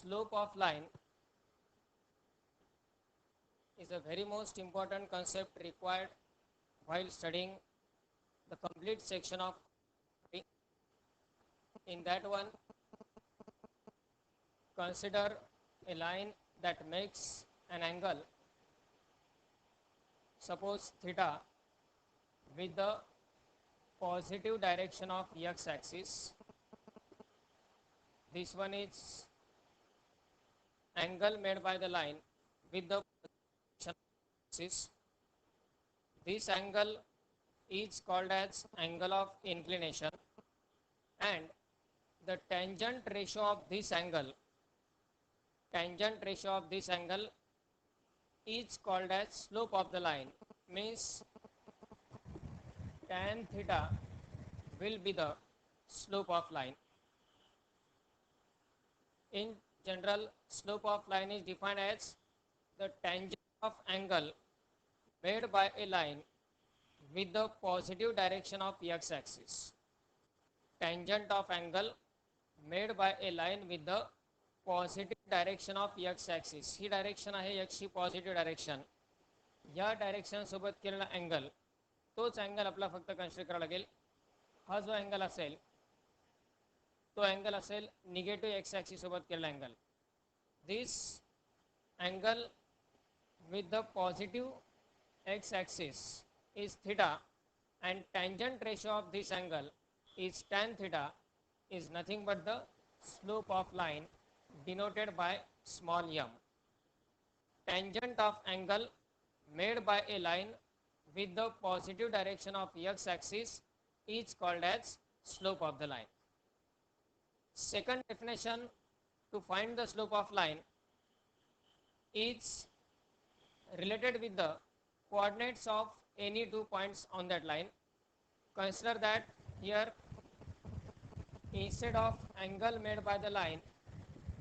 slope of line is a very most important concept required while studying the complete section of geometry. In that one, consider a line that makes an angle, suppose theta, with the positive direction of x axis. This one is angle made by the line with the direction of axis. This angle is called as angle of inclination, and the tangent ratio of this angle is called as slope of the line. Means tan theta will be the slope of line. In general, slope of line is defined as the tangent of angle made by a line with the positive direction of x axis. Tangent of angle made by a line with the positive direction of x axis. He direction आहे एक्सची positive direction. या direction सोबत केलेला angle तोच angle आपला फक्त consider करावा लागेल. हा जो अँगल असेल तो अँगल असेल निगेटिव्ह एक्स ॲक्सिस सोबत केलेला angle. This angle with the positive x axis is theta and tangent ratio of this angle is tan theta is nothing but the slope of line denoted by small m. Tangent of angle made by a line with the positive direction of x axis is called as slope of the line. Second definition to find the slope of line is related with the coordinates of any 2 points on that line. Consider that here instead of angle made by the line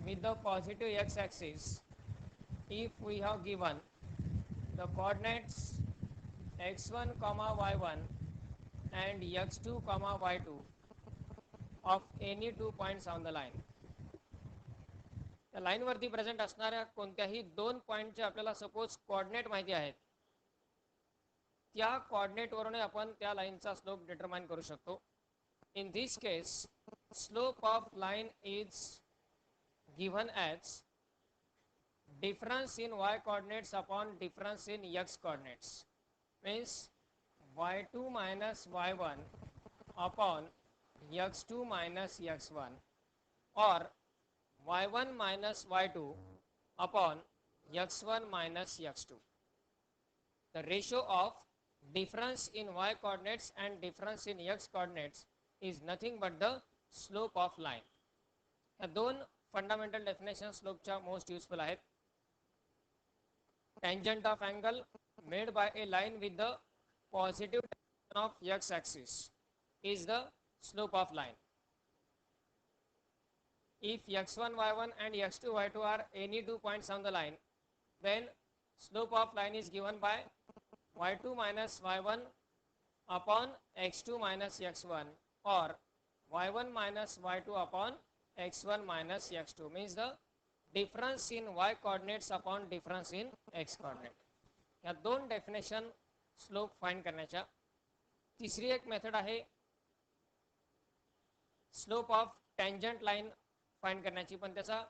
with the positive x axis, if we have given the coordinates x1 comma y1 and x2 comma y2 of any 2 points on the line, त्या लाईनवरती present असणाऱ्या कोणत्याही 2 पॉईंटचे आपल्याला suppose coordinate माहिती आहेत, त्या कोऑर्डिनेटवरून आपण त्या लाईनचा स्लोप डिटरमाइन करू शकतो. In this case slope of line is given as difference in y coordinates upon difference in x coordinates. Means y2 minus y1 upon x2 minus x1 or y1 minus y2 upon x1 minus x2. The ratio of difference in y coordinates and difference in x coordinates is nothing but the slope of line. या दोन fundamental definition स्लोपच्या most useful आहेत. Tangent of angle made by a line with the positive direction of x axis is the slope of line. If x1 y1 and x2 y2 are any 2 points on the line, then slope of line is given by y2 minus y1 upon x2 minus x1 or y1 minus y2 upon x1 minus x2. Means the difference in y coordinates upon difference in x coordinate. या दोन definition slope find करण्याच्या. तिसरी एक method आहे slope of tangent line find करण्याची, पण त्याचा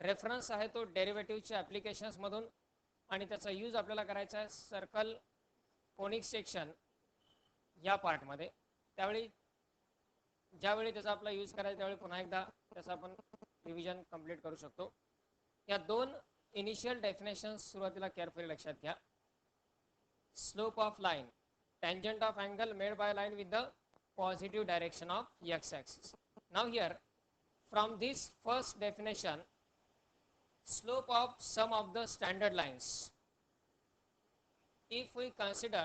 reference आहे तो डेरिव्हेटिव्हच्या ॲप्लिकेशन्स मधून आणि त्याचा यूज आपल्याला करायचा आहे सर्कल कोनिक सेक्शन या पार्टमध्ये. त्यावेळी ज्यावेळी त्याचा आपला यूज करायचा त्यावेळी पुन्हा एकदा त्याचा आपण रिव्हिजन कंप्लीट करू शकतो. या दोन इनिशियल डेफिनेशन्स सुरुवातीला केअरफुली लक्षात घ्या. Slope of line, tangent of angle made by a line with the positive direction of x axis. Now here from this first definition, slope of some of the standard lines, if we consider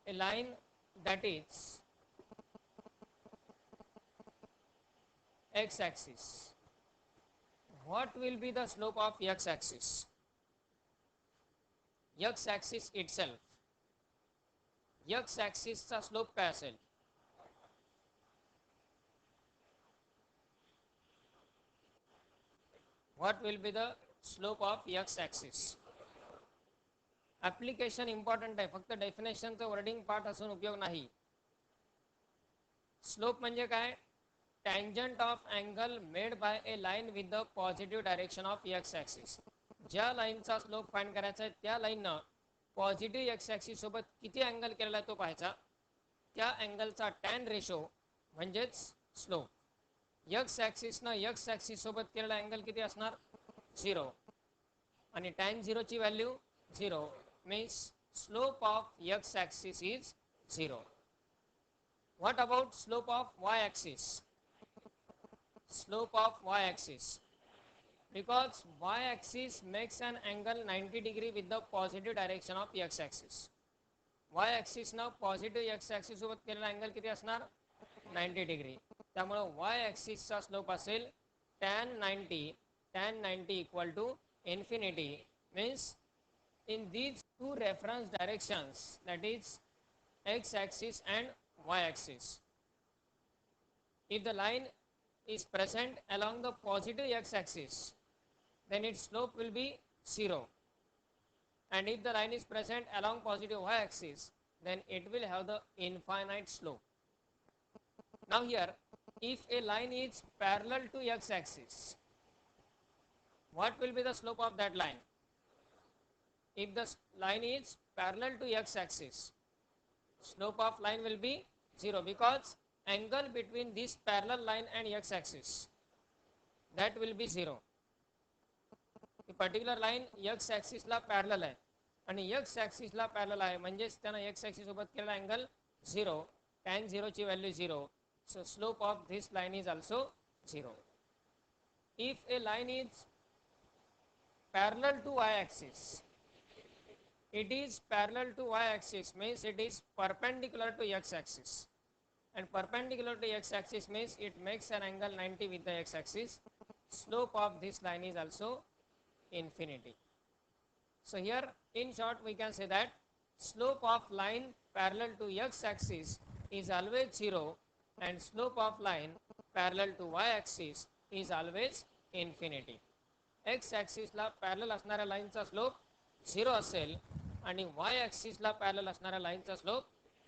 a line that is x axis, what will be the slope of x axis? x axis itself, x axis चा slope काय असेल? what will be the slope of x axis. Application important आहे, फक्त डेफिनेशनचं wording part असून उपयोग नाही. Slope म्हणजे काय? Tangent of angle made by A line with the positive direction of x axis. ज्या लाईनचा स्लोप फाइंड करायचा आहे त्या लाईननं पॉझिटिव्ह एक्स ॲक्सिस सोबत किती अँगल केलेला आहे तो पाहायचा. त्या अँगलचा टॅन रेशो म्हणजेच स्लोप. एक्स ॲक्सिसनं एक्स ॲक्सिस सोबत केलेला अँगल किती असणार? 0. आणि tan 0ची value 0 means slope of x axis is 0. What about slope of y axis? Slope of y axis, because y axis makes an angle 90 degree with the positive direction of x axis. y axis ना positive x axis सोबत केलेला angle किती असणार? 90 degree. त्यामुळे y axis चा slope असेल tan 90 equal to infinity, means in these two reference directions, that is x axis and y axis, if the line is present along the positive x axis, then its slope will be 0, and if the line is present along positive y axis, then it will have the infinite slope. Now here, if a line is parallel to x axis, what will be the slope of that line? If the line is parallel to x axis, slope of line will be 0, because angle between this parallel line and x axis, that will be 0. The particular line x axis ला parallel आहे आणि x axis ला parallel आहे, म्हणजेच त्यानं x axis सोबत केलेला angle 0, tan 0 ची value 0, so slope of this line is also 0. If a line is parallel to y axis, it is parallel to y axis means it is perpendicular to x axis, and perpendicular to x axis means it makes an angle 90 with the x axis. Slope of this line is also infinity. So here in short we can say that slope of line parallel to x axis is always 0, and slope of line parallel to y axis is always infinity. x axis ला parallel असणाऱ्या लाईनचा slope 0 असेल आणि y axis ला parallel असणाऱ्या लाईनचा slope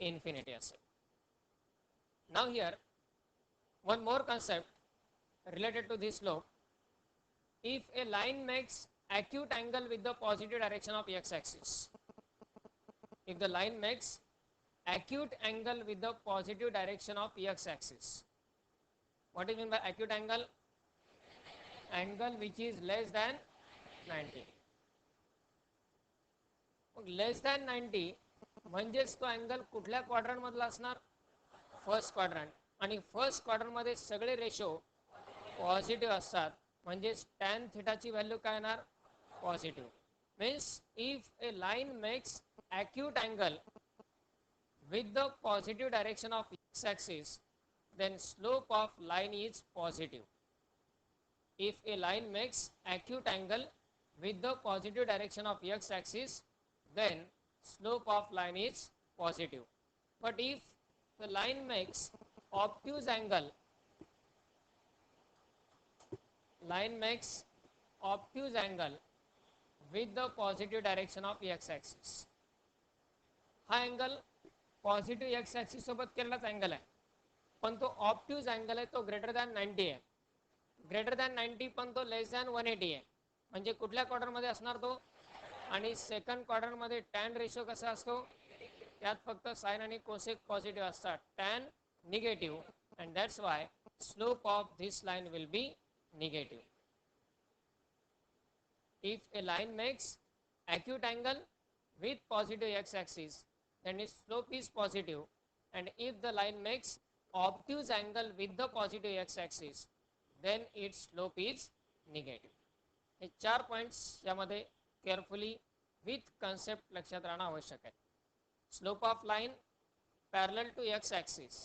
infinity असेल. Now here one more concept related to this slope. If a line makes acute angle with the positive direction of x axis, if the line makes acute angle with the positive direction of x axis, what is mean by acute angle? Angle which is less than 90. Less than 90 म्हणजेच तो angle कुठल्या quadrant मधला असणार? First quadrant. आणि first quadrant मध्ये सगळे ratio positive असतात, म्हणजेच टॅन थिटाची व्हॅल्यू काय येणार? Positive. Means if A line makes acute angle with the positive direction of x axis, then slope of line is positive. If a line makes acute angle with the positive direction of x axis, then slope of line is positive. But if the line makes obtuse angle, with the positive direction of x axis, हा angle positive x axis सोबत केलेलाच angle आहे, पण तो obtuse angle आहे, तो greater than 90 आहे. Greater than 90 पण तो लेस दॅन 180 आहे. म्हणजे कुठल्या क्वाड्रंटमध्ये असणार तो? आणि सेकंड क्वाड्रंटमध्ये टॅन रेशो कसा असतो? त्यात फक्त साइन आणि कोसेक पॉझिटिव्ह असतात, tan negative, and that's why slope of this line will be negative. If a line makes acute angle with positive x axis, then its slope is positive, and if the line makes obtuse angle with the positive x axis, then its slope is negative. हे 4 points यामध्ये carefully with concept लक्षात राहणं आवश्यक आहे. Slope of line parallel to x axis,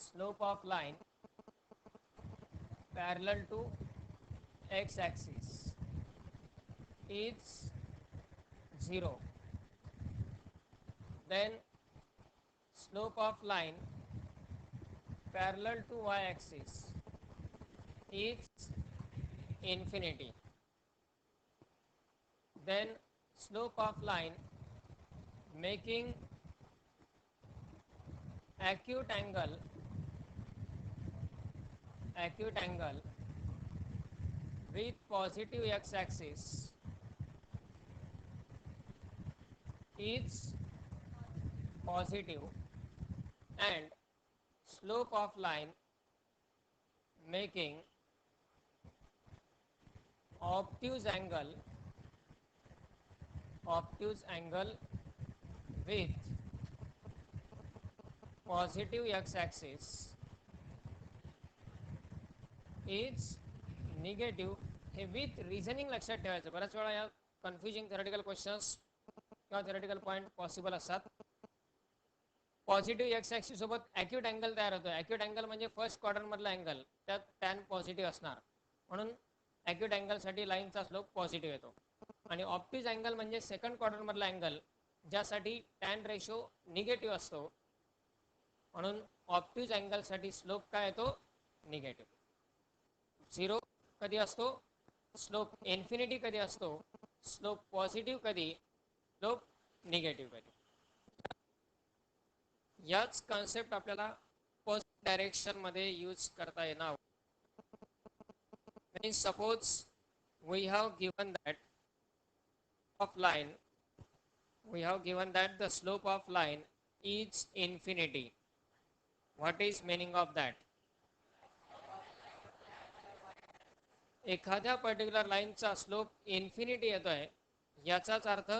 slope of line parallel to x axis is 0, then slope of line parallel to y axis is infinity. Then slope of line making acute angle with positive x-axis is positive, and slope of line making obtuse angle with positive x-axis is negative. हे with reasoning लक्षात ठेवायचं. बऱ्याच वेळा या confusing theoretical questions किंवा theoretical point possible असतात. Positive x axis सोबत acute angle तयार होतो. ॲक्यूट अँगल म्हणजे फर्स्ट क्वाड्रंटमधला अँगल, त्यात टॅन पॉझिटिव्ह असणार, म्हणून ॲक्यूट अँगलसाठी लाईनचा स्लोप पॉझिटिव्ह येतो. आणि ऑप्टिज अँगल म्हणजे सेकंड क्वाड्रंटमधला अँगल, ज्यासाठी टॅन रेशो निगेटिव्ह असतो, म्हणून ऑप्टिज अँगलसाठी स्लोप काय येतो? निगेटिव्ह. 0 कधी असतो? स्लोप इन्फिनिटी कधी असतो? स्लोप पॉझिटिव्ह कधी? स्लोप निगेटिव्ह कधी? याच कॉन्सेप्ट आपल्याला फर्स्ट डायरेक्शन मध्ये यूज करता येणार. Means suppose we have given that the slope of line is infinity. What is meaning of that? एखाद्या पर्टिक्युलर लाईनचा स्लोप इन्फिनिटी येतोय, याचाच अर्थ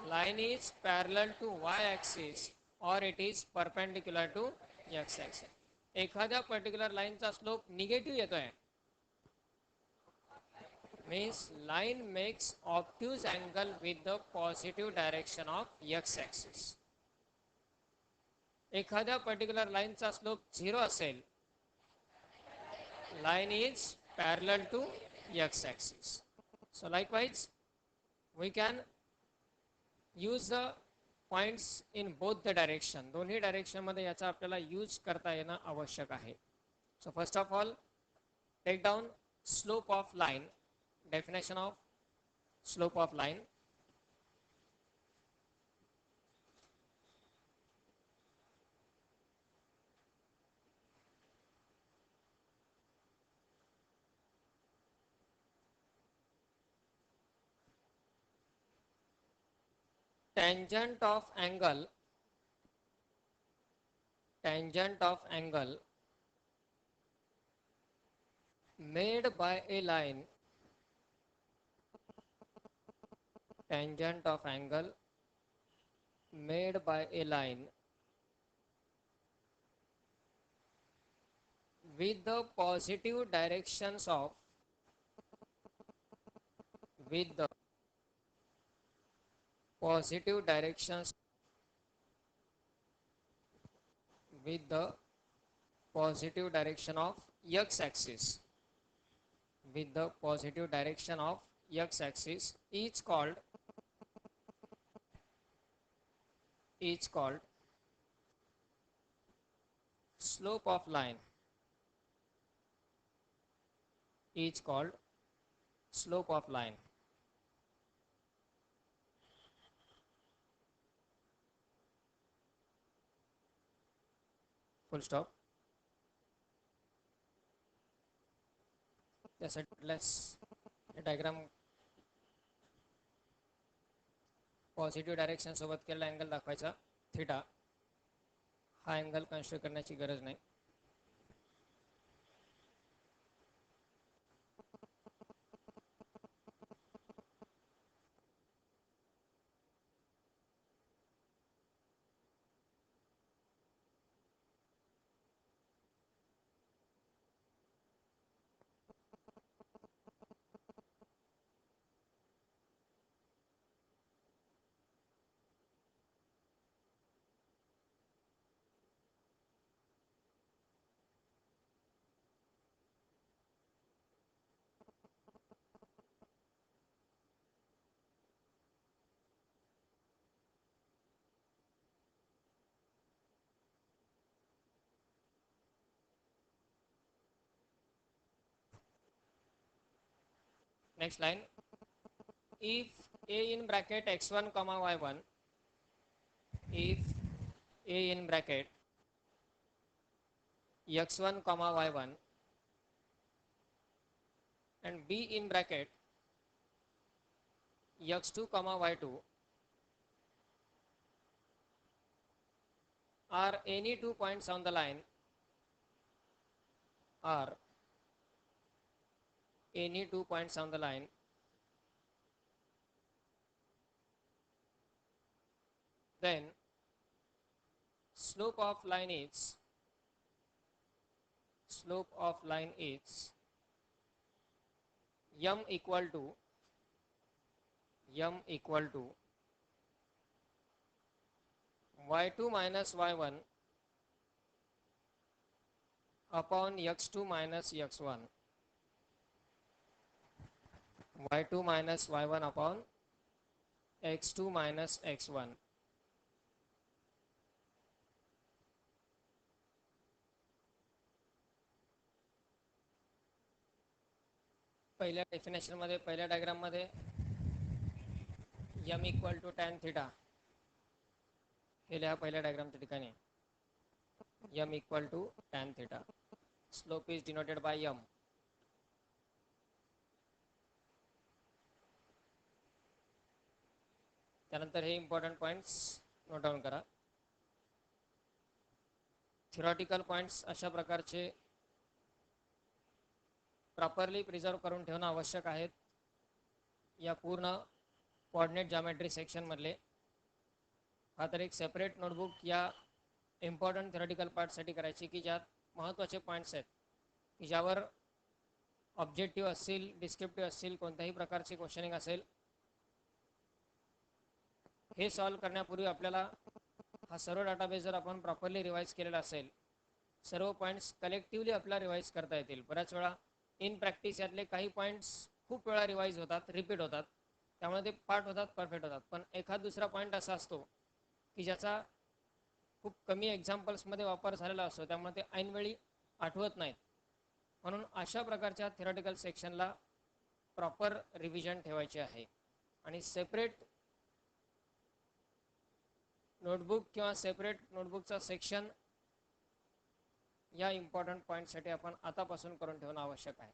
line is parallel to Y axis और it is perpendicular to x axis. एखाद्या particular लाईनचा slope negative येतोय, means line makes obtuse angle with the positive direction of x-axis. एखाद्या पर्टिक्युलर लाईनचा स्लोप 0 असेल, line is parallel to x-axis. So likewise, we can use the points in both the direction. दोन्ही direction मध्ये याचा आपल्याला use करता येणं आवश्यक आहे. So first of all, take down slope of line. Definition of slope of line. Tangent of angle made by a line with the positive directions of x-axis, is called slope of line. Full stop. त्यासाठी diagram positive direction सोबत केलेला angle दाखवायचा theta. हा angle consider करण्याची गरज नाही. Next line, if a in bracket x1 comma y1, if a in bracket x1 comma y1 and b in bracket x2 comma y2 are any 2 points on the line, are any 2 points on the line, then slope of line is m equal to y2 minus y1 upon x2 minus x1, y2 minus y1 upon x2 minus x1. पहिल्या definition मध्ये, पहिल्या diagram मध्ये m equal to tan theta हे लिहा. पहिल्या डायग्रामच्या ठिकाणी m equal to tan theta, slope is denoted by m. त्यानंतर हे इम्पॉर्टंट पॉइंट्स नोट डाऊन करा. थिओरिटिकल पॉइंट्स अशा प्रकारचे प्रॉपरली प्रिझर्व करून ठेवणं आवश्यक आहेत या पूर्ण कोऑर्डिनेट जॉमेट्री सेक्शन मधले. हा तर एक सेपरेट नोटबुक या इम्पॉर्टंट थिओरिटिकल पार्टसाठी करायची की ज्यात महत्त्वाचे पॉईंट्स आहेत की ज्यावर ऑब्जेक्टिव्ह असतील, डिस्क्रिप्टिव्ह असतील, कोणत्याही प्रकारचे क्वेश्चनिंग असेल, हे सॉल्व करण्यापूर्वी आपल्याला हा सर्व डाटाबेस जर आपण प्रॉपरली रिवाइज केलेला असेल, सर्व पॉईंट्स कलेक्टिव्हली आपल्याला रिवाइज करता येतील. बऱ्याच वेळा इन प्रॅक्टिस यातले काही पॉईंट्स खूप वेळा रिवाइज होतात, रिपीट होतात, त्यामुळे ते पार्ट होतात, परफेक्ट होतात. पण एखाद दुसरा पॉईंट असा असतो की ज्याचा खूप कमी एक्झाम्पल्समध्ये वापर झालेला असतो, त्यामुळे ते ऐनवेळी आठवत नाहीत. म्हणून अशा प्रकारच्या थिओरिटिकल सेक्शनला प्रॉपर रिव्हिजन ठेवायचे आहे आणि सेपरेट नोटबुक किंवा सेपरेट नोटबुकचा सेक्शन या इम्पॉर्टंट पॉईंटसाठी आपण आतापासून करून ठेवणं आवश्यक आहे.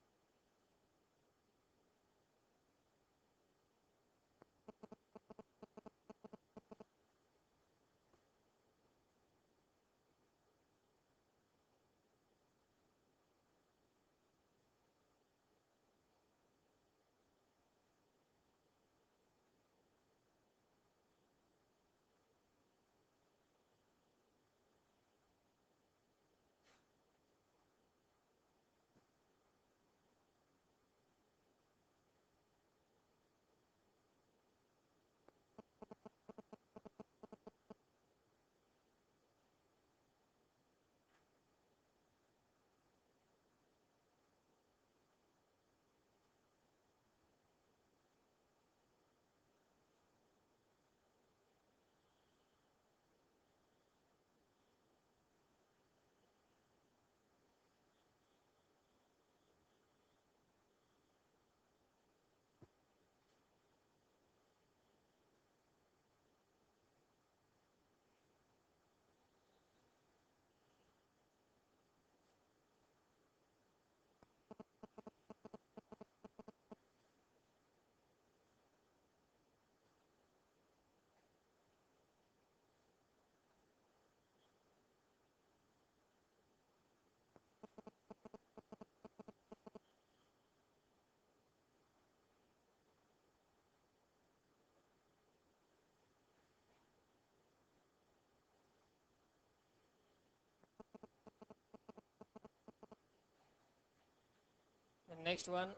The next one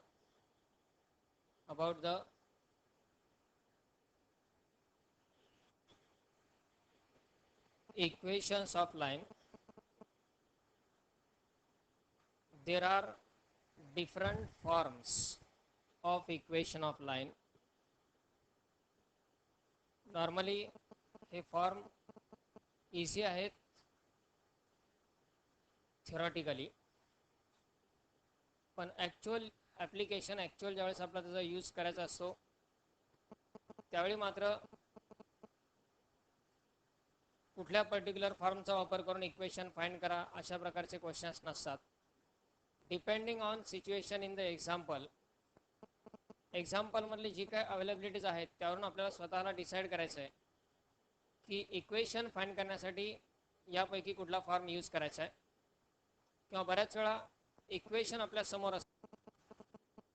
about the equations of line. There are different forms of equation of line. Normally हे फॉर्म इझी आहेत थिओरिटिकली, पण ॲक्च्युअल ॲप्लिकेशन ॲक्च्युअल ज्यावेळेस आपला त्याचा यूज करायचा असतो त्यावेळी मात्र कुठल्या पर्टिक्युलर फॉर्मचा वापर करून इक्वेशन फाइंड करा अशा प्रकारचे क्वेश्चन्स नसतात. Depending on situation in the एक्झाम्पलमधली जी काय अवेलेबिलिटीज आहेत त्यावरून आपल्याला स्वतःला डिसाईड करायचं आहे की इक्वेशन फाइंड करण्यासाठी यापैकी कुठला फॉर्म यूज करायचा आहे. किंवा बऱ्याच वेळा इक्वेशन आपल्या समोर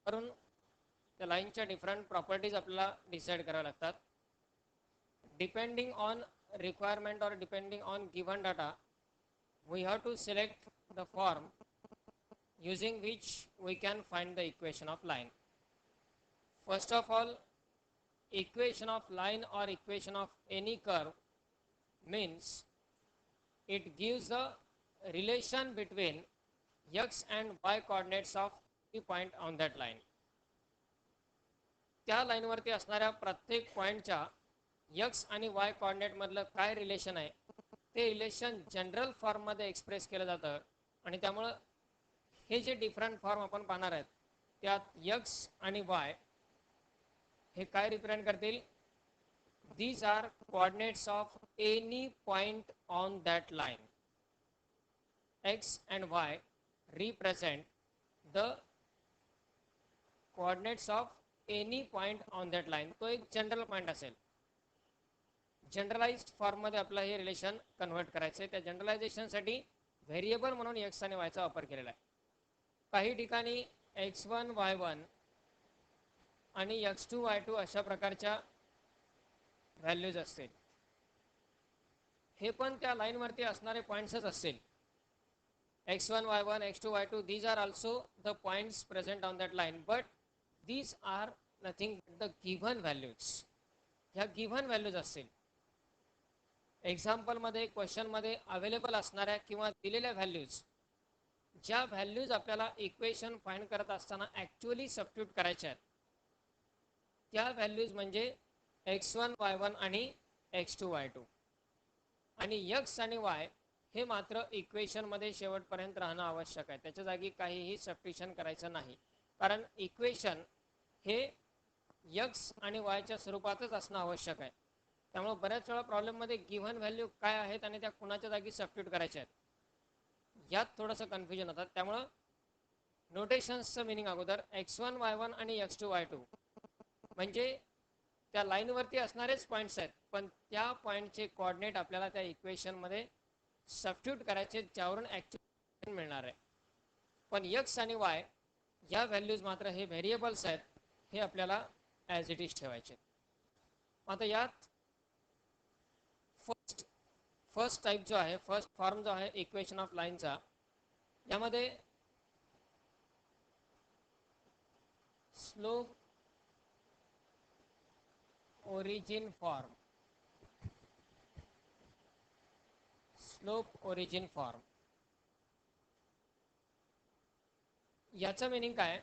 करून त्या लाईनच्या डिफरंट प्रॉपर्टीज आपल्याला डिसाईड कराव्या लागतात. Depending on requirement or depending on given data, we have to select the form using which we can find the equation of line. First of all, equation of line or equation of any curve means it gives the relation between x and y coordinates of the point on that line. त्या लाईनवरती असणाऱ्या प्रत्येक पॉईंटच्या x आणि y coordinate मधलं काय relation आहे ते relation general फॉर्ममध्ये एक्सप्रेस केलं जातं. आणि त्यामुळं हे जे डिफरंट फॉर्म आपण पाहणार आहेत त्यात एक्स आणि वाय हे काय रिप्रेझेंट करतील. These are coordinates of any point on that line. X and y represent the coordinates of any point on that line. तो एक जनरल पॉइंट असेल. जनरलाइज्ड फॉर्ममध्ये आपलं हे रिलेशन कन्व्हर्ट करायचं आहे. त्या जनरलायझेशनसाठी व्हेरिएबल म्हणून एक्स आणि वायचा वापर केलेला आहे. काही ठिकाणी x1 y1 आणि x2 y2 अशा प्रकारच्या व्हॅल्यूज असतील. हे पण त्या लाईनवरती असणारे पॉईंट्सच असतील. x1 y1 x2 y2 these are also the points present on that line, but these are nothing but the given values. ह्या गिव्हन व्हॅल्यूज असतील. एक्झाम्पलमध्ये क्वेश्चनमध्ये अवेलेबल असणाऱ्या किंवा दिलेल्या व्हॅल्यूज ज्या व्हॅल्यूज आपल्याला इक्वेशन फाइंड करत असताना ॲक्च्युअली सबस्टिट्यूट करायच्या आहेत त्या व्हॅल्यूज म्हणजे x1 y1 आणि x2 y2. आणि x आणि y हे मात्र इक्वेशनमध्ये शेवटपर्यंत राहणं आवश्यक आहे. त्याच्या जागी काहीही सबस्टिट्यूशन करायचं नाही. कारण इक्वेशन हे x आणि yच्या स्वरूपातच असणं आवश्यक आहे. त्यामुळे बऱ्याच वेळा प्रॉब्लेममध्ये गिव्हन व्हॅल्यू काय आहेत आणि त्या कुणाच्या जागी सबस्टिट्यूट करायच्या आहेत यात थोडंसं कन्फ्युजन होतात. त्यामुळं नोटेशन्सचं मिनिंग अगोदर x1 y1 आणि x2 y2 म्हणजे त्या लाईनवरती असणारेच पॉईंट्स आहेत पण त्या पॉईंटचे कोऑर्डिनेट आपल्याला त्या इक्वेशनमध्ये सबस्टिट्यूट करायचे ज्यावरून ॲक्च्युअल मिळणार आहे. पण x आणि y या व्हॅल्यूज मात्र हे व्हेरिएबल्स आहेत हे आपल्याला ॲज इट इज ठेवायचे. आता यात फर्स्ट टाइप जो आहे फर्स्ट फॉर्म जो आहे इक्वेशन ऑफ लाईनचा यामध्ये स्लोप ओरिजिन फॉर्म याचं मीनिंग काय.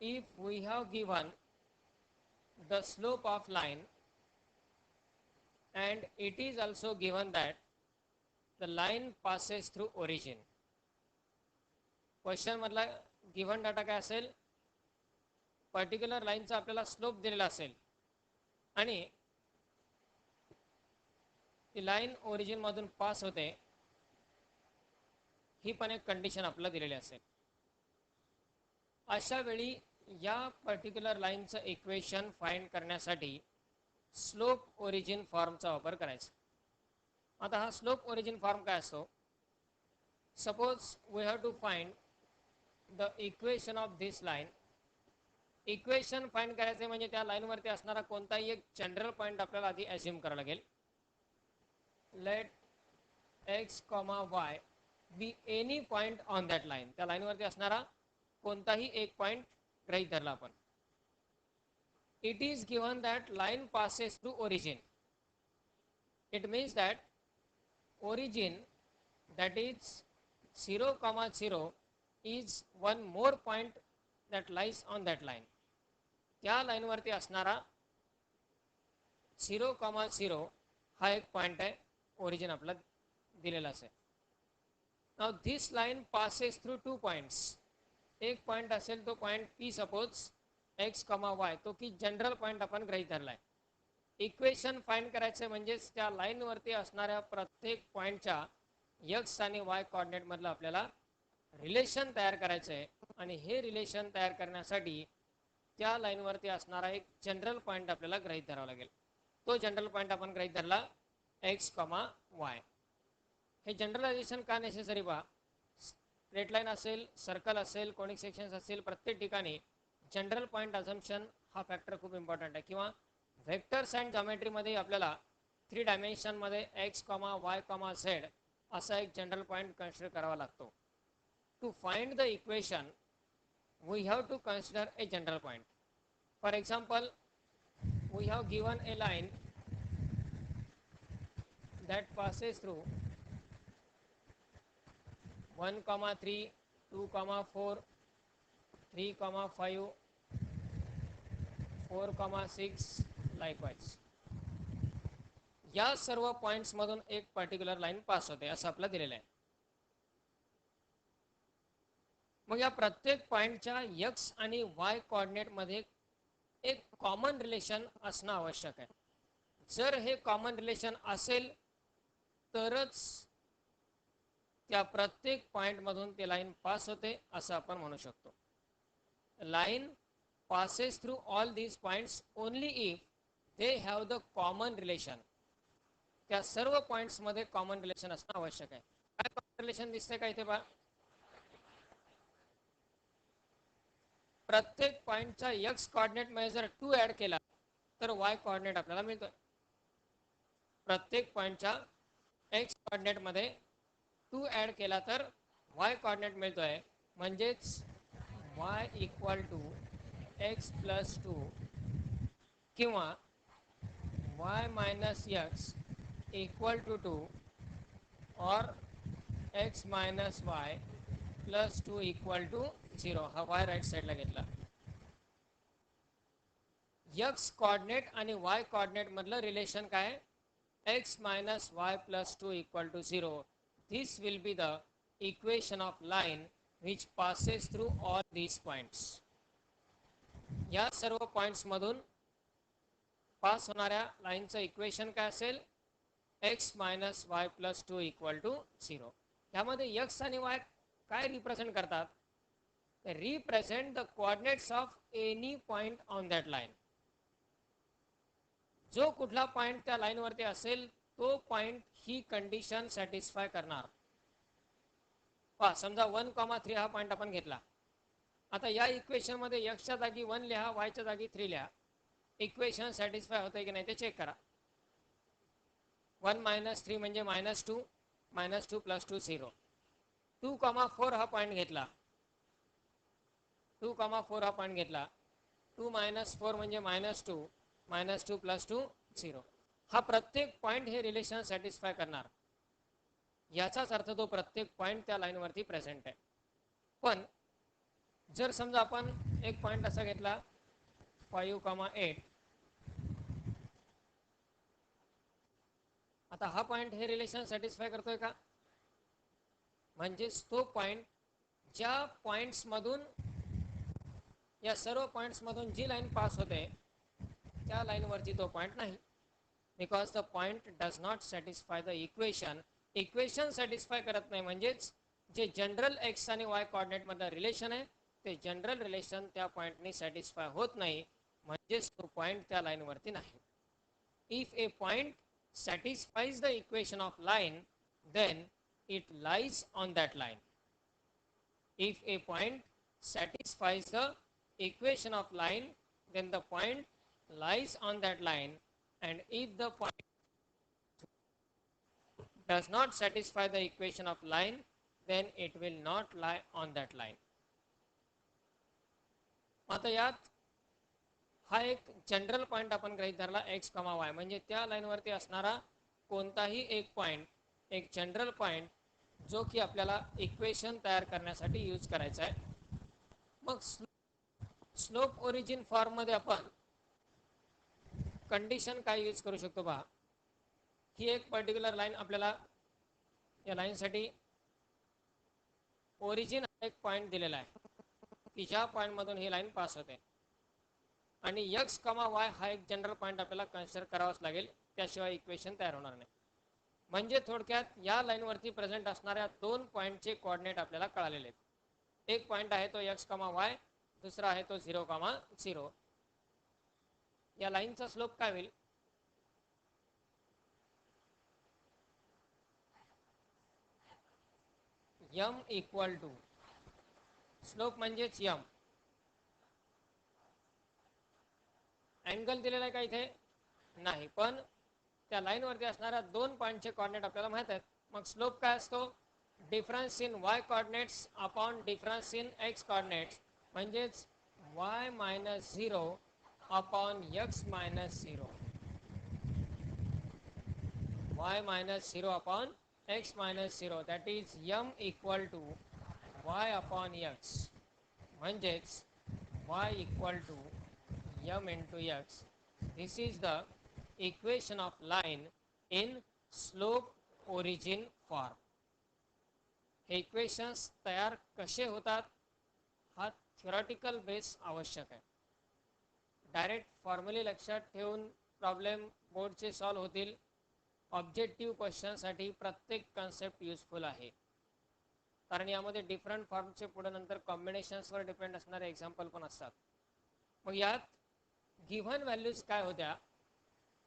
If we have given the slope of line and it is also given that the line passes through origin. Question मधला गिव्हन डाटा काय असेल. पर्टिक्युलर लाईनचा आपल्याला स्लोप दिलेला असेल आणि ती लाईन ओरिजिन मधून पास होते ही पण एक कंडिशन आपल्याला दिलेली असेल. अशा वेळी या पर्टिक्युलर लाईनचं इक्वेशन फाइंड करण्यासाठी स्लोप ओरिजिन फॉर्मचा वापर करायचा. आता हा स्लोप ओरिजिन फॉर्म काय असतो. Suppose we have to find the equation of this line. Equation find करायचे म्हणजे त्या लाईनवरती असणारा कोणताही एक जनरल पॉईंट आपल्याला आधी ॲज्युम करावं लागेल. Let x, y be any point on that line. त्या लाईनवरती असणारा कोणताही एक पॉईंट गृहीत धरला आपण. It is given that line passes through origin. It means that origin, that is 0, 0 is one more point that lies on that line. त्या लाईनवरती असणारा 0, 0 हा एक पॉइंट आहे ओरिजिन आपला दिलेला असेल. Now this line passes through 2 points. एक पॉईंट असेल तो point P suppose x comma Y, तो की जनरल पॉईंट आपण गृहीत धरलाय. इक्वेशन फाइंड करायचं म्हणजेच त्या लाईनवरती असणाऱ्या प्रत्येक पॉईंटच्या एक्स आणि वाय कॉर्डिनेट मधलं आपल्याला रिलेशन तयार करायचं आहे. आणि हे रिलेशन तयार करण्यासाठी त्या लाईनवरती असणारा एक जनरल पॉईंट आपल्याला गृहीत धरावा लागेल. तो जनरल पॉईंट आपण गृहीत धरला एक्स कॉमा वाय. हे जनरलायझेशन का नेसेसरी बा, स्ट्रेट लाईन असेल, सर्कल असेल, कोनिक सेक्शन्स असेल, प्रत्येक ठिकाणी जनरल पॉईंट अझम्पशन हा फॅक्टर खूप इम्पॉर्टंट आहे. किंवा वेक्टर्स अँड जॉमेट्रीमध्ये आपल्याला 3 डायमेन्शनमध्ये X comma Y comma Z असा एक जनरल पॉईंट कन्सिडर करावा लागतो. To find the equation we have to consider a general point. For example, we have given a line that passes through 1 comma 3, 2 comma 4, 3 comma 5, 4 comma 6 likewise. या सर्व points मधून एक particular line pass होते असं आपलं दिलेलं आहे. मग या प्रत्येक पॉइंटच्या एक्स आणि वाय कोऑर्डिनेट मध्ये एक कॉमन रिलेशन असणं आवश्यक आहे. जर हे कॉमन रिलेशन असेल तरच त्या प्रत्येक पॉइंट मधून ते लाईन पास होते असं आपण म्हणू शकतो. Line passes through all these points only if they have the common relation. त्या सर्व पॉइंट्स मध्ये कॉमन रिलेशन असणं आवश्यक आहे. काय कॉमन रिलेशन दिसतंय का इथे पहा. प्रत्येक पॉइंटचा एक्स कोऑर्डिनेट मध्ये जर 2 ऍड केला तर वाय कोऑर्डिनेट आपल्याला मिळतोय. प्रत्येक पॉइंटच्या एक्स कोऑर्डिनेट मध्ये 2 ऍड केला तर वाय कोऑर्डिनेट मिळतोय. म्हणजेच y equal to x plus 2 किंवा y minus x equal to 2 और x minus y plus 2 equal to 0. हा y राईट साईडला घेतला. एक्स कोऑर्डिनेट आणि वाय कोऑर्डिनेट मधलं रिलेशन काय, x minus y plus 2 equal to 0. This will be the equation of line which passes through all these points. या सर्व points मधून pass होणाऱ्या लाईनचं इक्वेशन काय असेल, x minus y plus 2 equal to 0. यामध्ये x आणि y काय रिप्रेझेंट करतात, represent the coordinates of any point on that line. जो कुठला पॉइंट त्या लाईन वरती असेल तो पॉइंट ही कंडिशन सॅटिस्फाय करणार. पहा समजा 1,3 हा पॉइंट आपण घेतला. आता या इक्वेशन मध्ये x च्या जागी 1 लिहा, y च्या जागी 3 लिहा. इक्वेशन सॅटिस्फाय होते की नाही ते चेक करा. 1 मायनस 3 म्हणजे मायनस 2, मायनस 2 प्लस 2 0. 2,4 हा पॉइंट घेतला. 2,4 हा पॉइंट घेतला. 2 मायनस 4 म्हणजे मायनस 2, मायनस 2 प्लस 2 0. हा प्रत्येक पॉइंट हे रिलेशन सॅटिस्फाय करणार. याचाच अर्थ तो प्रत्येक पॉइंट त्या लाईन वरती प्रेझेंट आहे. पण जर समजा आपण एक पॉइंट असा घेतला 5,8. आता हा पॉइंट हे रिलेशन सॅटिस्फाय करतोय का, म्हणजेच तो पॉइंट ज्या पॉइंट्स मधून या सर्व पॉइंट्स मधून जी लाईन पास होते त्या लाईन वरती तो पॉइंट नाही. Because the point does not satisfy the equation. Equation satisfy करत नाही म्हणजेच जे जनरल एक्स आणि वाय कोऑर्डिनेट मधलं रिलेशन आहे ते जनरल रिलेशन त्या पॉइंटनी सॅटिस्फाय होत नाही, म्हणजेच तो पॉइंट त्या लाईन वरती नाही. If A point satisfies the equation of line, then it lies on that line. If a point satisfies the equation of line, then the point lies on that line, and if the point does not satisfy the equation of line, then it will not lie on that line. आता यात हा एक general point आपण गृहीत धरला X comma Y, म्हणजे त्या line वरती असणारा कोणताही एक पॉइंट एक जनरल पॉइंट जो की आपल्याला इक्वेशन तयार करण्यासाठी यूज करायचा आहे. मग स्लोप ओरिजिन फॉर्म मध्ये आपण कंडिशन काय यूज करू शकतो पहा. ही एक पर्टिक्युलर लाईन आपल्याला या लाईनसाठी ओरिजिन एक पॉइंट दिलेला आहे. की ज्या पॉईंटमधून ही लाईन पास होते, आणि एक्स कमा वाय हा एक जनरल पॉईंट आपल्याला कन्सिडर करावाच लागेल, त्याशिवाय इक्वेशन तयार होणार नाही. म्हणजे थोडक्यात या लाईनवरती प्रेझेंट असणाऱ्या दोन पॉईंटचे कोऑर्डिनेट आपल्याला कळालेले आहेत. एक पॉईंट आहे तो एक्स कमा वाय, दुसरा आहे तो 0,0. या लाईनचा स्लोप काय होईल? यम इक्वल टू स्लोप म्हणजेच यम. अँगल दिलेला आहे का इथे? नाही, पण त्या लाईनवरती असणाऱ्या दोन पॉईंटचे कोऑर्डिनेट आपल्याला माहित आहेत. मग स्लोप काय असतो? Difference in Y coordinates upon difference in X coordinates, म्हणजेच Y minus 0 upon X minus 0. y minus 0 upon x minus 0, that is m equal to y upon x. म्हणजेच y equal to m into x. This is the equation of line in slope origin form. हे equations तयार कसे होतात हा theoretical base आवश्यक आहे. Direct फॉर्म्युले लक्षात ठेवून प्रॉब्लेम बोर्डचे सॉल्व होतील. ऑब्जेक्टिव्ह क्वेश्चनसाठी प्रत्येक कन्सेप्ट युजफुल आहे, कारण यामध्ये डिफरंट फॉर्मचे पुढे नंतर कॉम्बिनेशन्सवर डिपेंड असणारे एक्झाम्पल पण असतात. मग यात गिव्हन व्हॅल्यूज काय होत्या?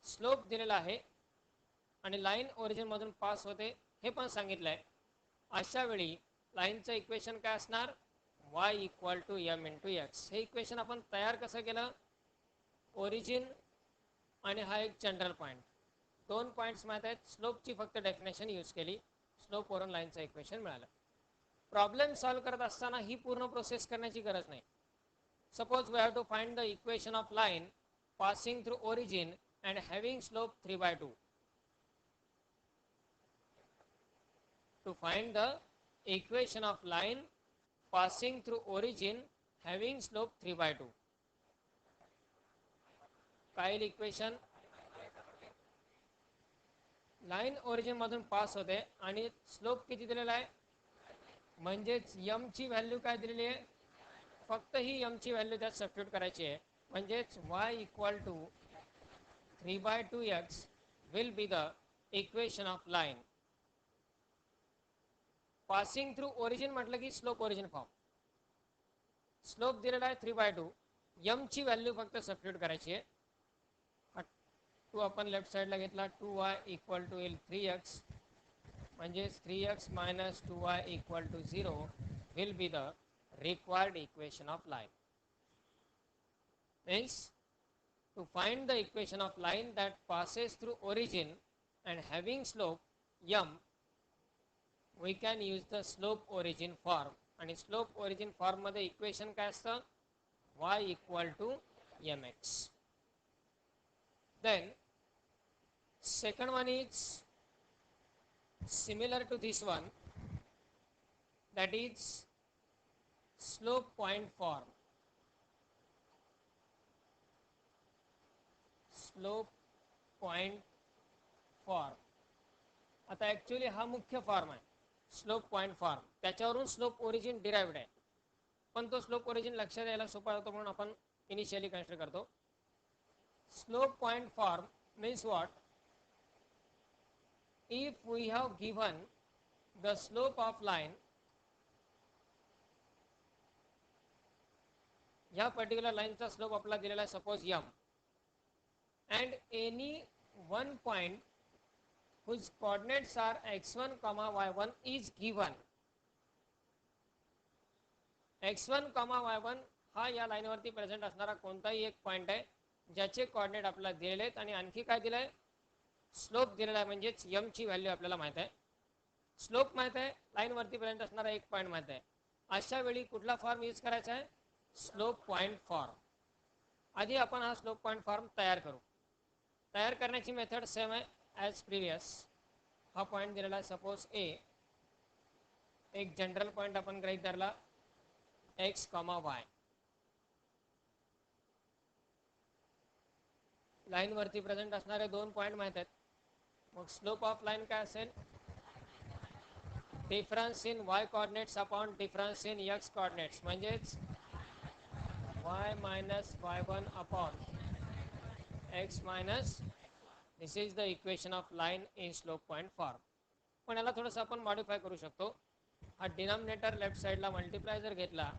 स्लोप दिलेला आहे आणि लाईन ओरिजिनमधून पास होते हे पण सांगितलं आहे. अशा वेळी लाईनचं इक्वेशन काय असणार? y equal to m into x. हे इक्वेशन आपण तयार कसं केलं? ओरिजिन आणि हा एक जनरल पॉईंट, दोन पॉईंट्स माहीत आहेत, स्लोपची फक्त डेफिनेशन यूज केली, स्लोपवरून लाईनचं इक्वेशन मिळालं. प्रॉब्लेम सॉल्व करत असताना ही पूर्ण प्रोसेस करण्याची गरज नाही. Suppose we have to find the equation of line passing through origin and having slope 3/2. To find the equation of line passing through origin having slope 3/2. काय इक्वेशन? लाईन ओरिजिन मधून pass होते आणि slope किती दिलेला आहे? म्हणजेच M ची value काय दिलेली आहे? फक्त ही यम ची व्हॅल्यू त्यात सबस्टिट्यूट करायची आहे. म्हणजेच y equal to 3/2x will be the equation of line passing through origin. म्हटलं की स्लोप ओरिजिन फॉर्म. स्लोप दिलेला आहे 3/2, यम ची व्हॅल्यू फक्त सबस्टिट्यूट करायची आहे. 2 आपण लेफ्ट साईडला घेतला, 2y इक्वल टू येईल 3x, म्हणजेच 3x minus 2y equal to 0 will be the required equation of line. Means to find the equation of line that passes through origin and having slope m, we can use the slope origin form. आणि slope origin form मध्ये equation काय असतं? y equal to mx. Then second one is similar to this one, that is slope point form. Slope point form. आता actually हा मुख्य form आहे slope point form, त्याच्यावरून slope origin derived आहे, पण तो स्लोप ओरिजिन लक्षात यायला सोपा होतो म्हणून आपण इनिशियली कन्सिडर करतो. Slope point form means what? If we have given the slope of line, या पर्टिक्युलर लाईनचा स्लोप आपला दिलेला आहे suppose m, and any one point whose coordinates are x1, y1 is given. x1, y1 हा या लाईनवरती present असणारा कोणताही एक पॉईंट आहे ज्याचे कोऑर्डिनेट आपल्याला दिलेले आहेत आणि आणखी काय दिलं आहे? स्लोप दिलेला आहे. म्हणजेच m ची व्हॅल्यू आपल्याला माहित आहे, स्लोप माहित आहे, लाईनवरती प्रेझेंट असणारा एक पॉईंट माहित आहे. अशा वेळी कुठला फॉर्म यूज करायचा आहे? Slope point form. आधी आपण हा स्लोप पॉइंट फॉर्म तयार करू. तयार करण्याची मेथड सेम आहे ॲज प्रिव्हियस. हा पॉईंट दिलेला आहे सपोज ए, एक जनरल पॉईंट आपण गृहीत धरला x, y. लाईन वरती प्रेझेंट असणारे दोन पॉईंट माहित आहेत. मग स्लोप ऑफ लाईन काय असेल? Difference in y coordinates upon difference in x coordinates, म्हणजेच y minus y1 upon x minus, this is the equation of line in slope point form. पण याला थोडंसं आपण मॉडिफाय करू शकतो. हा डिनॉमिनेटर लेफ्ट साईडला मल्टिप्लाय जर घेतला,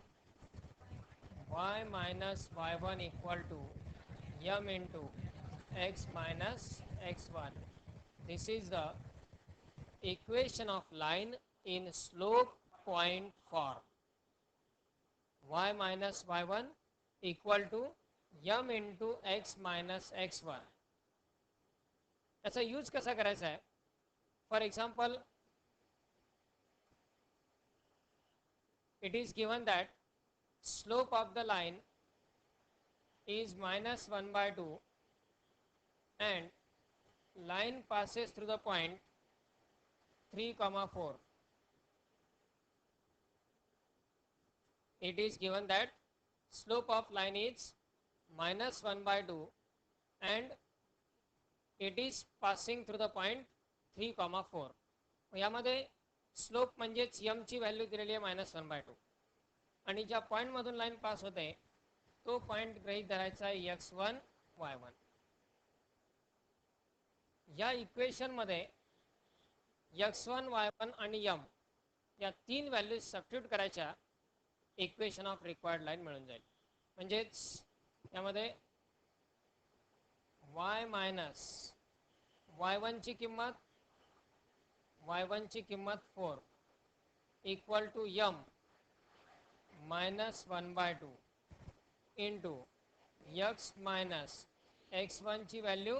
y minus y1 equal to m into x minus x1. This is the equation of line in slope point form. Y minus y1 equal to m into x minus x1. याचा use कसा करायचा आहे? For example, it is given that slope of the line is minus 1 by 2 and line passes through the point 3, 4. It is given that slope of line is minus 1 by 2 and it is passing through the point 3, 4. यामध्ये slope म्हणजेच m ची value दिलेली आहे -1/2 आणि ज्या पॉईंटमधून line pass होते तो point गृहीत धरायचा आहे x1 y1. या इक्वेशनमध्ये x1 y1 आणि m या तीन व्हॅल्यूज सबस्टिट्यूट करायच्या, इक्वेशन ऑफ रिक्वायर्ड लाईन मिळून जाईल. म्हणजेच यामध्ये y मायनस y1 ची किंमत 4 equal to m -1/2 into x minus x1 ची व्हॅल्यू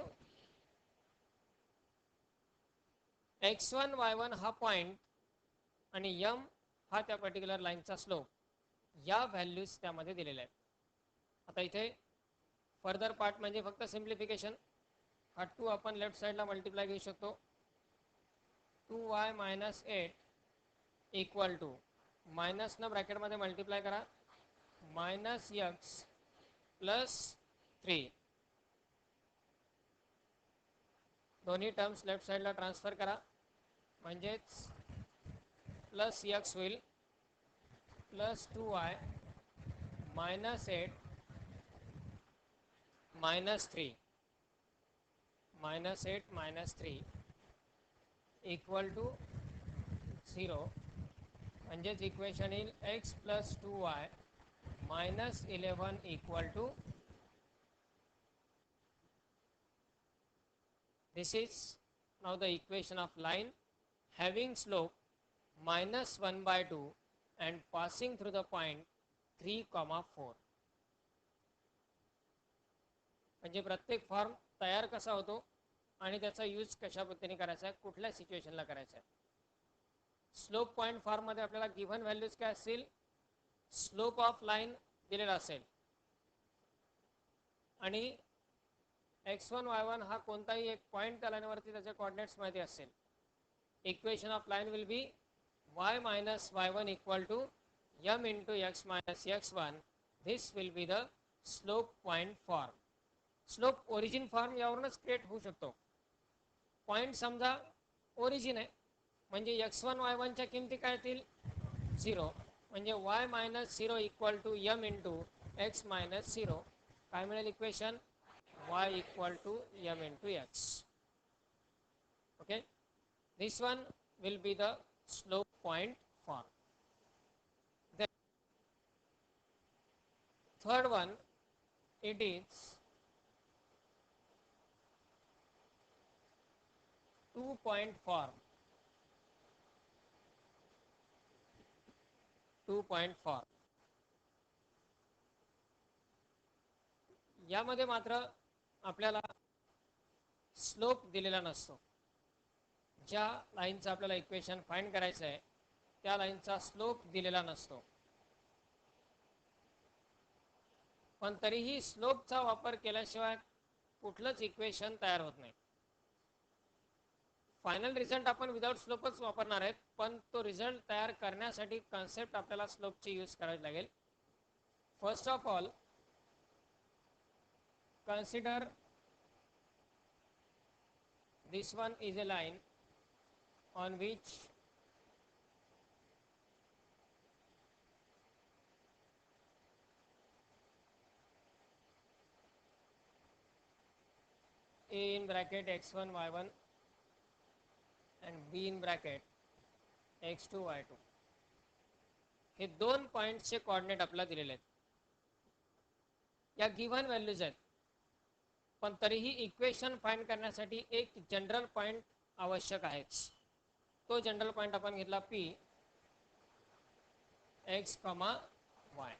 x1 y1 हा पॉईंट आणि m हा त्या पर्टिक्युलर लाईनचा स्लोप, या व्हॅल्यूज त्यामध्ये दिलेल्या आहेत. आता इथे फर्दर पार्ट म्हणजे फक्त सिम्प्लिफिकेशन. हा 2 आपण लेफ्ट साईडला मल्टिप्लाय घेऊ शकतो. 2y मायनस 8 इक्वल टू मायनसनं ब्रॅकेटमध्ये मल्टिप्लाय करा मायनस x प्लस 3. दोन्ही टर्म्स लेफ्ट साईडला ट्रान्सफर करा म्हणजेच प्लस x होईल plus 2y minus 8 minus 3 minus 3 equal to 0. म्हणजेच इक्वेशन येईल x plus 2y minus 11 equal to, this is now the equation of line having slope -1/2 and passing through the point 3, 4. म्हणजे प्रत्येक form तयार कसा होतो आणि त्याचा यूज कशा पद्धतीने करायचा आहे, कुठल्या सिच्युएशनला करायचा आहे. स्लोप पॉईंट फॉर्ममध्ये आपल्याला गिव्हन व्हॅल्यूज काय असतील, स्लोप ऑफ लाईन दिलेला असेल आणि x1 y1 हा कोणताही एक पॉईंट त्या लाईनवरती त्याचे कोऑर्डिनेट्स माहिती असेल. Equation of line will be y minus y1 equal to m into x minus x1. This will be the slope point form. Slope origin form यावरूनच क्रिएट होऊ शकतो. पॉईंट समजा ओरिजिन आहे म्हणजे x1 y1 च्या किमती काय येतील 0, म्हणजे y minus 0 equal to m into x minus 0. काय मिळेल equation, y equal to m into x. Okay, this one will be the slope point form. Then third one, it is 2-point form. 2-point form. यामध्ये मात्र आपल्याला slope दिलेला नसतो. ज्या लाईनचं आपल्याला equation find करायचं आहे त्या लाईनचा स्लोप दिलेला नसतो, पण तरीही स्लोपचा वापर केल्याशिवाय कुठलंच इक्वेशन तयार होत नाही. फायनल रिझल्ट आपण विदाउट स्लोपच वापरणार आहेत, पण तो रिझल्ट तयार करण्यासाठी कन्सेप्ट आपल्याला स्लोपची यूज करावी लागेल. First of all, consider this one is a line on which A in bracket x1 y1 and B in bracket x2 y2 हे दोन पॉईंटचे कोऑर्डिनेट आपल्याला दिलेले आहेत. या गिव्हन व्हॅल्यूज आहेत, पण तरीही इक्वेशन फाइंड करण्यासाठी एक जनरल पॉईंट आवश्यक आहेच. तो जनरल पॉईंट आपण घेतला P x, y.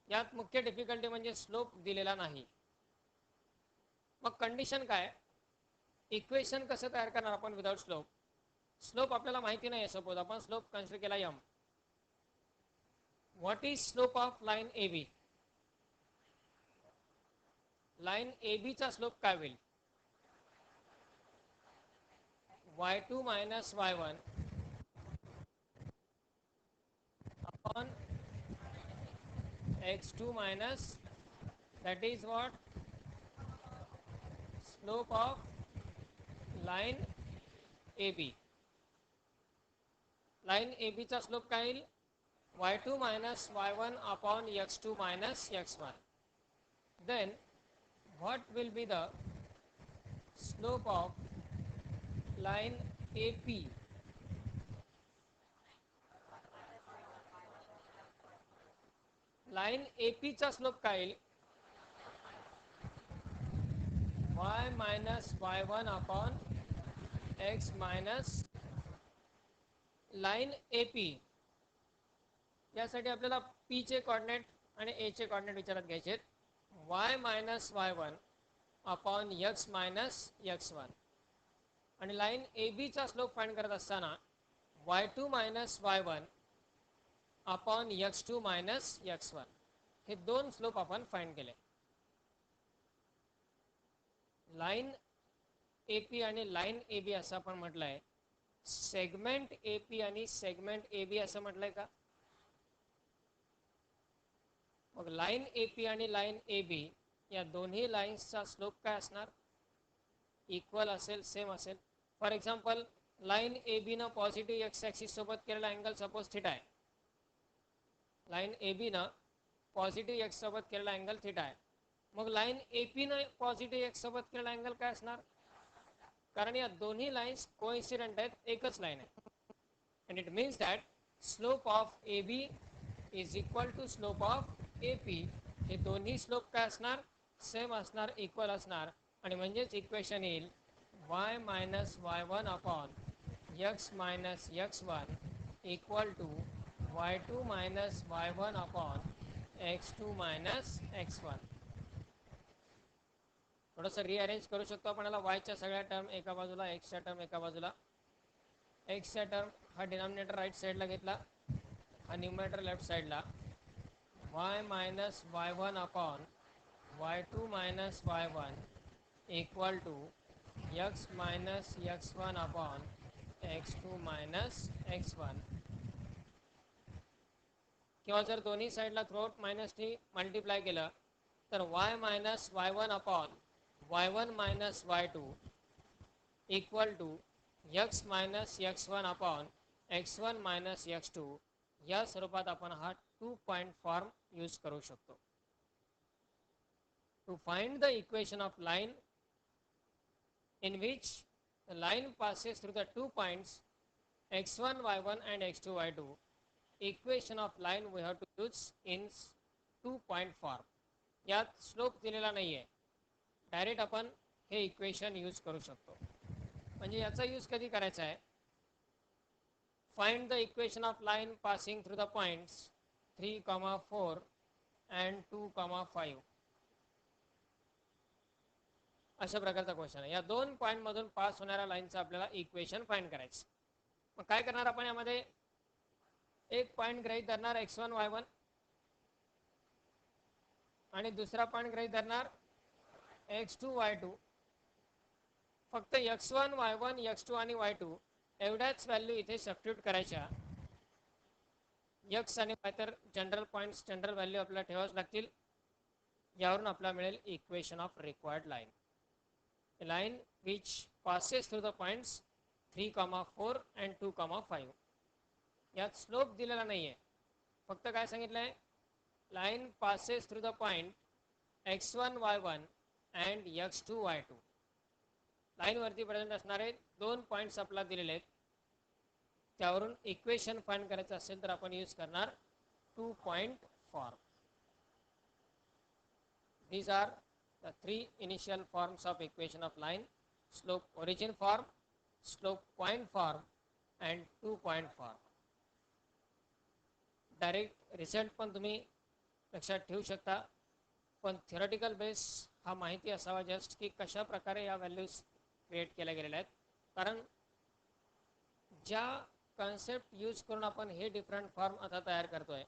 यात मुख्य डिफिकल्टी म्हणजे स्लोप दिलेला नाही. मग कंडिशन काय, इक्वेशन कसं तयार करणार आपण विदाउट स्लोप. स्लोप आपल्याला माहिती नाही. सपोज आपण स्लोप कन्सिडर केला m. What is slope of line AB. Line AB चा स्लोप काय होईल, y2 minus y1 upon x2 minus, that is what, slope of line AB. Line AB चा slope काय येईल, y2 minus y1 upon x2 minus x1. Then what will be the slope of line AP. Line AP चा slope काय येईल, y minus y1 upon x minus line AP. यासाठी आपल्याला P चे coordinate आणि A चे कोऑर्डिनेट विचारात घ्यायचे. y minus y1 upon x minus x1 आणि लाइन AB चा स्लोप फाइंड करत असताना y2 minus y1 upon x2 minus x1 हे दोन स्लोप आपण फाइंड केले. लाइन AP आणि लाइन AB असं आपण म्हटलंय. सेगमेंट AP आणि सेगमेंट AB असं म्हटलंय का. मग लाइन AP आणि लाइन AB या दोन्ही लाइन्सचा स्लोप काय असणार, इक्वल असेल, सेम असेल. फॉर एक्झाम्पल लाइन AB न पॉझिटिव्ह एक्स ॲक्सिस सोबत केलेला अँगल सपोज थीटा आहे. लाइन AB न पॉझिटिव्ह एक्स सोबत केलेला अँगल थीटा आहे. मग लाइन AP न पॉझिटिव्ह एक्स सोबत केलेला अँगल काय असणार, कारण या दोन्ही लाइन्स कोइन्सिडेंट आहेत, एकच लाइन आहे. and it means that slope of AB is equal to slope of AP. हे दोन्ही स्लोप काय असणार, सेम असणार, इक्वल असणार. आणि म्हणजेच इक्वेशन येईल y minus y1 upon x minus x1 equal to y2 minus y1 upon x2 minus x1. थोडंसं रिअरेंज करू शकतो आपण याला. y च्या सगळ्या टर्म एका बाजूला, x च्या टर्म एका बाजूला. x च्या टर्म हा डिनॉमिनेटर राईट साईडला घेतला, हा न्यूमरेटर लेफ्ट साईडला. y minus y1 upon y2 minus y1 equal to x minus x1 upon x2 minus x1. किंवा जर दोन्ही साईडला थ्रूआउट मायनसनी मल्टिप्लाय केलं तर y minus y1 upon y1 minus y2 equal to x minus x1 upon x1 minus x2. या स्वरूपात आपण हा 2 पॉइंट फॉर्म यूज करू शकतो. To find the equation of line in which the line passes through the 2 points x1 y1 and x2 y2. Equation of line we have to use in 2 point form. यात slope दिलेला नाहीये, direct आपण हे equation use करू शकतो. म्हणजे याचा use कधी करायचा आहे, find the equation of line passing through the points 3, 4 and 2, 5. अशा प्रकारचा क्वेश्चन आहे. या दोन पॉइंट मधून पास होणाऱ्या लाईनचं आपल्याला इक्वेशन फाइंड करायचं. मग काय करणार आपण, यामध्ये एक पॉइंट गृहीत धरणार x1 y1 आणि दुसरा पॉइंट गृहीत धरणार x2 y2. फक्त x1 y1 x2 आणि y2 एवढ्याच व्हॅल्यू इथे सबस्टिट्यूट करायच्या. x आणि y तर जनरल पॉइंट्स, जनरल व्हॅल्यू आपल्याला ठेवाच लागतील. यावरून आपल्याला मिळेल equation of required line. A line which passes through the points 3, 4 and 2, 5. यात स्लोप दिलेला नाहीये, फक्त काय सांगितलंय, line passes through the point x1 y1 and x2 y2 लाईनवरती प्रेझेंट असणारे 2 पॉईंट्स आपल्याला दिलेले आहेत. त्यावरून इक्वेशन फाइंड करायचं असेल तर आपण यूज करणार 2 point form. These are the 3 initial forms of equation of line: slope origin form, slope point form and 2 point form. Direct result पण तुम्ही लक्षात ठेवू शकता, पण थिअरटिकल बेस हा माहिती असावा जस्ट की कशा प्रकारे या व्हॅल्यूज क्रिएट केल्या गेलेल्या आहेत. कारण ज्या कॉन्सेप्ट यूज करून आपण हे डिफरंट फॉर्म आता तयार करतोय,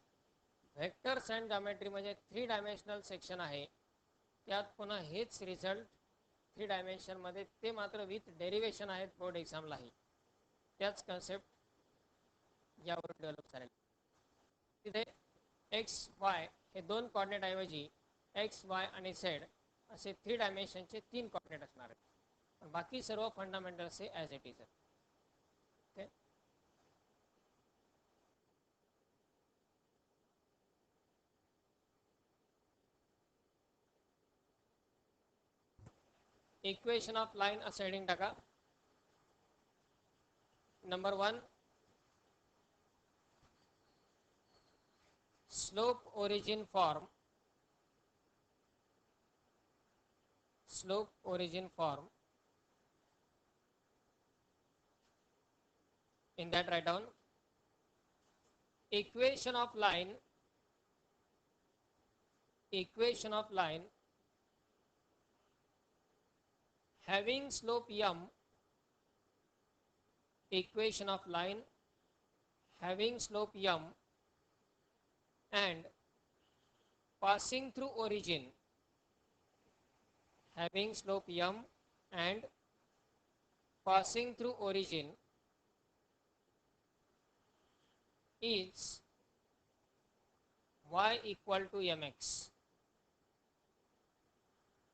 व्हेक्टर्स अँड जॉमेट्री म्हणजे 3 डायमेन्शनल सेक्शन आहे, त्यात पुन्हा हेच रिझल्ट 3 डायमेन्शनमध्ये, ते मात्र विथ डेरिवेशन आहेत बोर्ड एक्झामलाही. त्याच कॉन्सेप्ट यावर डेव्हलप झालेले. तिथे एक्स वाय हे 2 कॉर्डिनेट ऐवजी एक्स वाय आणि झेड असे 3 डायमेन्शनचे 3 कॉर्डिनेट असणार आहेत. बाकी सर्व फंडामेंटल्स हे ॲज इट इज आहेत. ओके, इक्वेशन ऑफ लाईन असं हेडिंग टाका. Number 1, slope origin form, slope origin form. In that write down equation of line, equation of line having slope m, equation of line having slope m and passing through origin, having slope m and passing through origin is y equal to mx.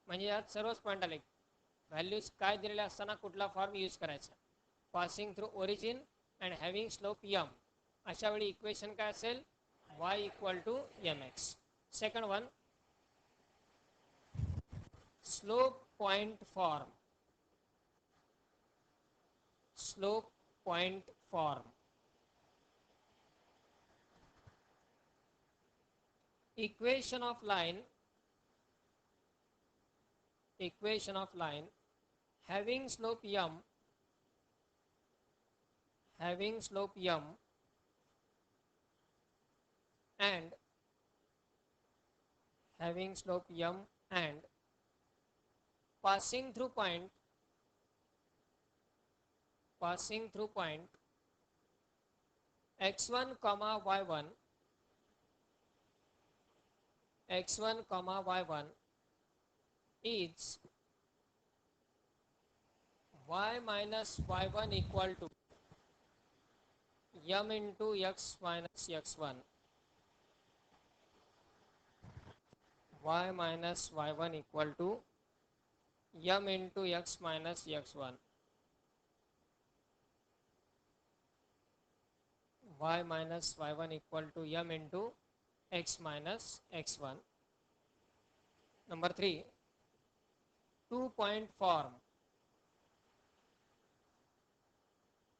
म्हणजे यात सर्वच point आले, values काय दिलेले असताना कुठला form use करायचा. Passing through origin and having slope m, अशा वेळी इक्वेशन काय असेल, y equal to mx. Second one, slope point form, slope point form. Equation of line, equation of line having slope m, having slope m and having slope m and passing through point, passing through point x1 comma y1, x1 comma y1 is y minus y1 equal to m into x minus x1, y minus y1 equal to m into x minus x1, y minus y1 equal to m into x minus x1. Number 3, 2 point form,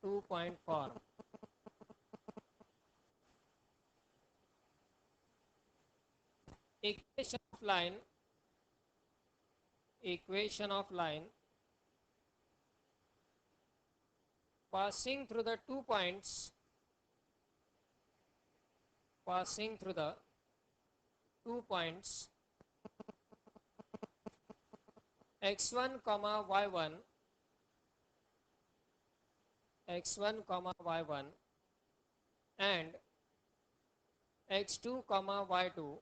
2 point form. Equation of line, equation of line passing through the 2 points, passing through the 2 points x1 comma y1, x1 comma y1 and x2 comma y2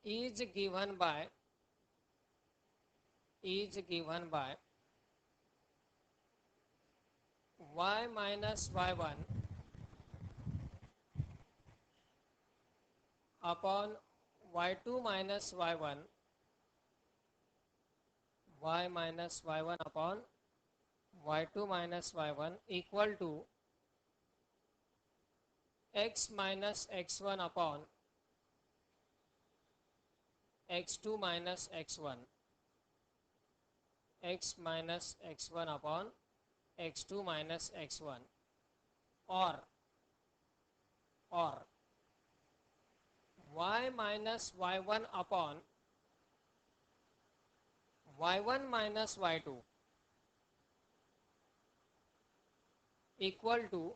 is given by y minus y1 upon y2 minus y1, y minus y1 upon y2 minus y1 equal to x minus x1 upon x2 minus x1, x minus x1 upon x2 minus x1, or y minus y1 upon y1 minus y2 equal to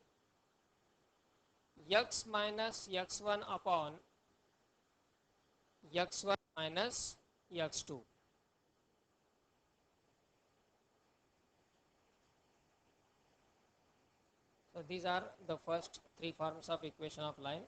x minus x1 upon x1 minus x2. So these are the first three forms of equation of line.